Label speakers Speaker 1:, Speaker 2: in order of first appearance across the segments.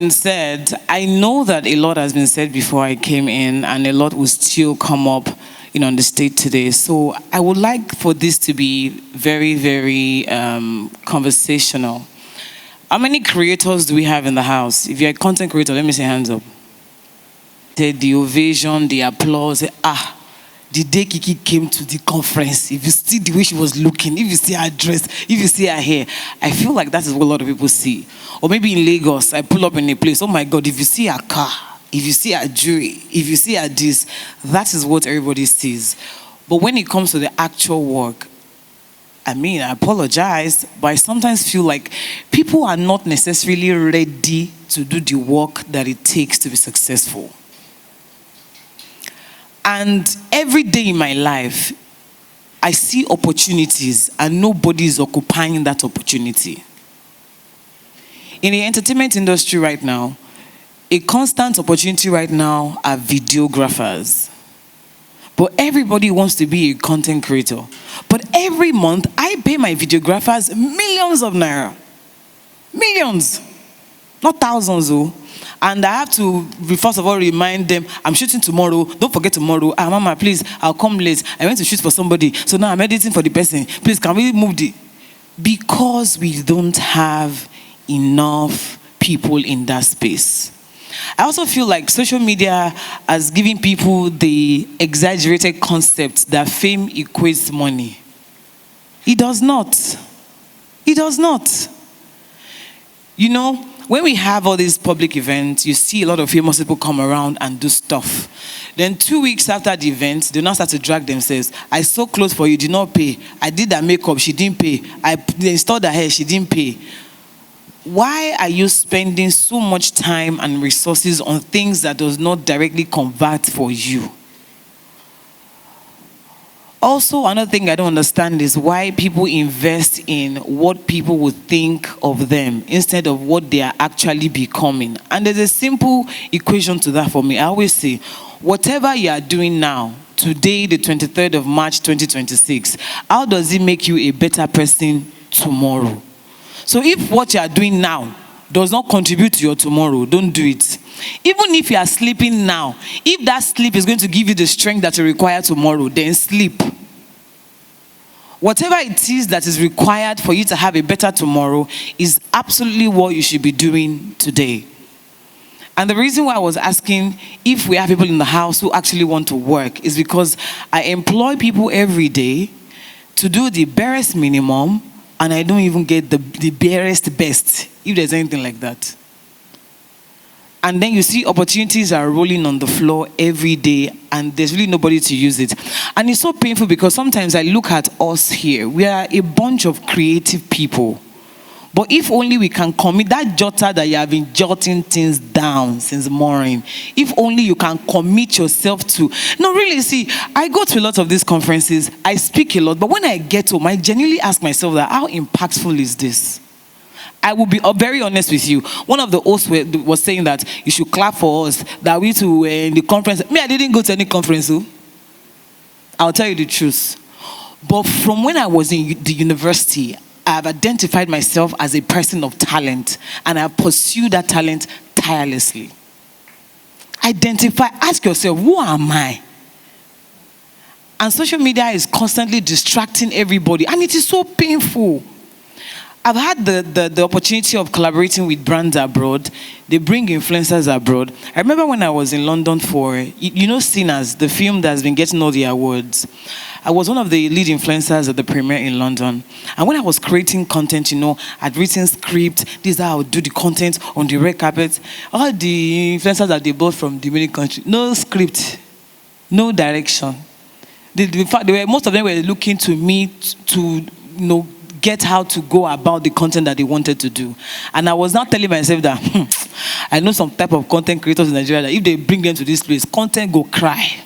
Speaker 1: Said, I know that a lot has been said before I came in, and a lot will still come up, on the stage today. So I would like for this to be very, very conversational. How many creators do we have in the house? If you're a content creator, let me see hands up. The ovation, the applause. The day Kiki came to the conference, if you see the way she was looking, if you see her dress, if you see her hair, I feel like that is what a lot of people see. Or maybe in Lagos, I pull up in a place, oh my God, if you see her car, if you see her jewelry, if you see her this, that is what everybody sees. But when it comes to the actual work, I apologize, but I sometimes feel like people are not necessarily ready to do the work that it takes to be successful. And every day in my life, I see opportunities and nobody is occupying that opportunity. In the entertainment industry right now, a constant opportunity right now are videographers. But everybody wants to be a content creator. But every month, I pay my videographers millions of naira. Millions. Not thousands, though. And I have to, first of all, remind them, I'm shooting tomorrow. Don't forget tomorrow. Mama, please, I'll come late. I went to shoot for somebody. So now I'm editing for the person. Please, can we move the... Because we don't have enough people in that space. I also feel like social media has given people the exaggerated concept that fame equates money. It does not. It does not. When we have all these public events, you see a lot of famous people come around and do stuff. Then 2 weeks after the event, they now start to drag themselves. I saw clothes for you, did not pay. I did her makeup, she didn't pay. I installed her hair, she didn't pay. Why are you spending so much time and resources on things that does not directly convert for you? Also, another thing I don't understand is why people invest in what people would think of them instead of what they are actually becoming. And there's a simple equation to that for me. I always say, whatever you are doing now, today, the 23rd of March, 2026, how does it make you a better person tomorrow? So if what you are doing now does not contribute to your tomorrow, don't do it. Even if you are sleeping now, if that sleep is going to give you the strength that you require tomorrow, then sleep. Whatever it is that is required for you to have a better tomorrow is absolutely what you should be doing today. And the reason why I was asking if we have people in the house who actually want to work is because I employ people every day to do the barest minimum, and I don't even get the barest best, if there's anything like that. And then you see opportunities are rolling on the floor every day, and there's really nobody to use it. And it's so painful because sometimes I look at us here. We are a bunch of creative people. But if only we can commit that jotter that you have been jotting things down since morning, if only you can commit yourself to... No, really, see, I go to a lot of these conferences, I speak a lot, but when I get home, I genuinely ask myself that, how impactful is this? I will be very honest with you. One of the hosts was saying that you should clap for us, that we too were in the conference. Me, I didn't go to any conference, so I'll tell you the truth. But from when I was in the university, I have identified myself as a person of talent, and I have pursued that talent tirelessly. Ask yourself, who am I? And social media is constantly distracting everybody, and it is so painful. I've had the opportunity of collaborating with brands abroad. They bring influencers abroad. I remember when I was in London for, Sinners, the film that has been getting all the awards. I was one of the lead influencers at the premiere in London. And when I was creating content, I'd written script. This is how I would do the content on the red carpet. All the influencers that they bought from the many countries, no script, no direction. In fact, most of them were looking to me to, get how to go about the content that they wanted to do. And I was now telling myself that, I know some type of content creators in Nigeria that if they bring them to this place, content go cry.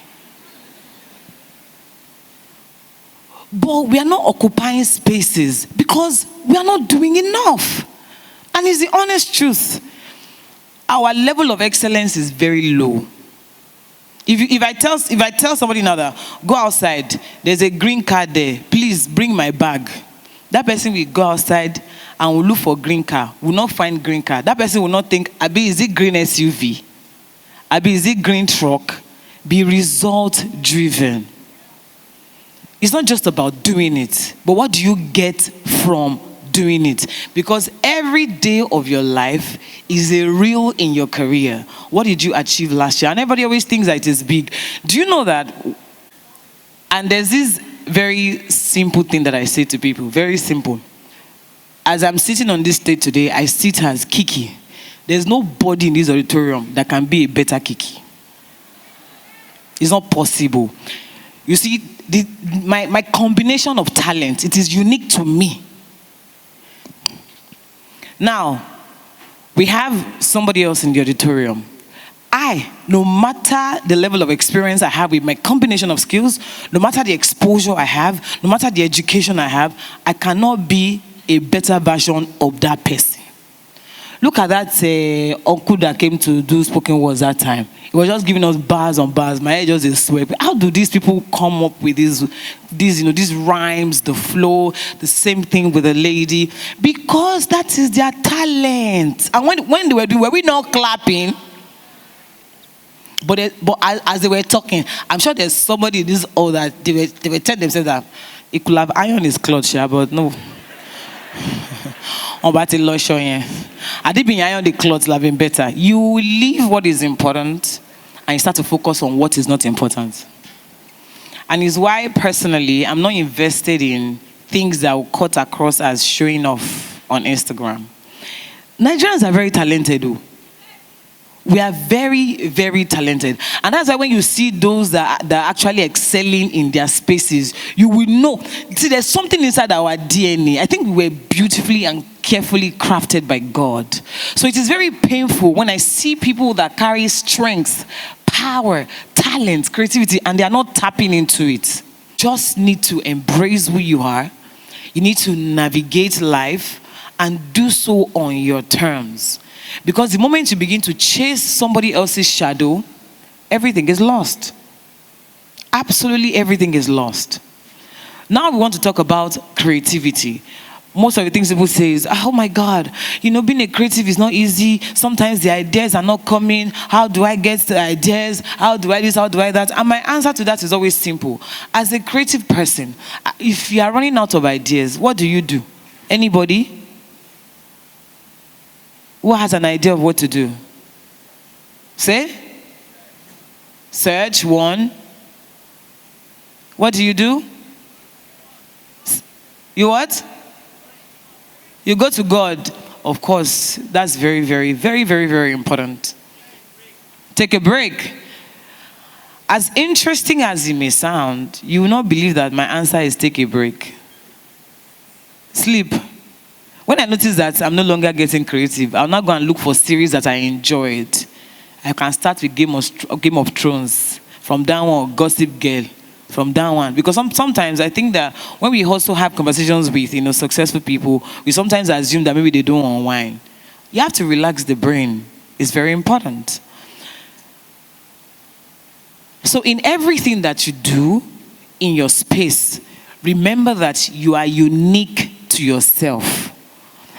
Speaker 1: But we are not occupying spaces because we are not doing enough. And it's the honest truth. Our level of excellence is very low. If I tell somebody now that, go outside, there's a green card there, please bring my bag. That person will go outside and will look for green car, will not find green car. That person will not think, Abi, is it green SUV? Abi, is it green truck? Be result driven. It's not just about doing it, but what do you get from doing it? Because every day of your life is a reel in your career. What did you achieve last year? And everybody always thinks that it is big. Do you know that? And there's this very simple thing that I say to people, very simple. As I'm sitting on this stage today, I sit as kiekie. There's nobody in this auditorium that can be a better kiekie. It's not possible. You see, my combination of talent, it is unique to me. Now, we have somebody else in the auditorium. No matter the level of experience I have with my combination of skills, no matter the exposure I have, no matter the education I have, I cannot be a better version of that person. Look at that uncle that came to do spoken words that time. He was just giving us bars on bars. My head just is swept. How do these people come up with these rhymes, the flow, the same thing with a lady? Because that is their talent. And when they were doing, were we not clapping? But as they were talking, I'm sure there's somebody in this hall that they were telling themselves that it could have iron his clothes, yeah, but no. I did be iron the clothes, loving better. You leave what is important and you start to focus on what is not important. And it's why personally I'm not invested in things that will cut across as showing off on Instagram. Nigerians are very talented though. We are very, very talented. And that's why when you see those that are actually excelling in their spaces, you will know. See, there's something inside our DNA. I think we were beautifully and carefully crafted by God. So it is very painful when I see people that carry strength, power, talent, creativity, and they are not tapping into it. Just need to embrace who you are. You need to navigate life and do so on your terms. Because the moment you begin to chase somebody else's shadow, everything is lost. Absolutely everything is lost. Now we want to talk about creativity. Most of the things people say is, oh my God, being a creative is not easy. Sometimes the ideas are not coming. How do I get the ideas? How do I this? How do I that? And my answer to that is always simple. As a creative person, if you are running out of ideas, what do? Anybody? Who has an idea of what to do? Say? Search, one. What do? You what? You go to God. Of course, that's very, very, very, very, very important. Take a break. As interesting as it may sound, you will not believe that my answer is take a break. Sleep. When I notice that I'm no longer getting creative, I'll now go and look for series that I enjoyed. I can start with Game of Thrones, from that one, Gossip Girl, from that one. Because sometimes I think that when we also have conversations with successful people, we sometimes assume that maybe they don't unwind. You have to relax the brain. It's very important. So in everything that you do in your space, remember that you are unique to yourself.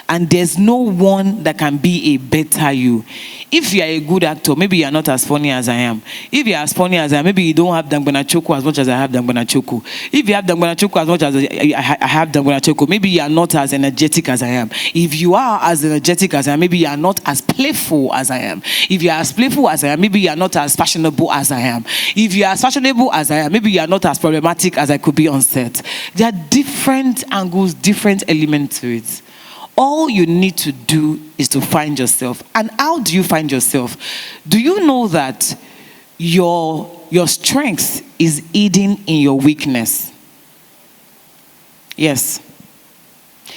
Speaker 1: And there's no one that can be a better you. If you are a good actor, maybe you are not as funny as I am. If you are as funny as I am, maybe you don't have Dangbana Choko as much as I have Dangbana Choko. If you have Dangbana Choko as much as I have Dangbana Choko, maybe you are not as energetic as I am. If you are as energetic as I am, maybe you are not as playful as I am. If you are as playful as I am, maybe you are not as fashionable as I am. If you are as fashionable as I am, maybe you are not as problematic as I could be on set. There are different angles, different elements to it. All you need to do is to find yourself. And how do you find yourself? Do you know that your strength is hidden in your weakness? Yes.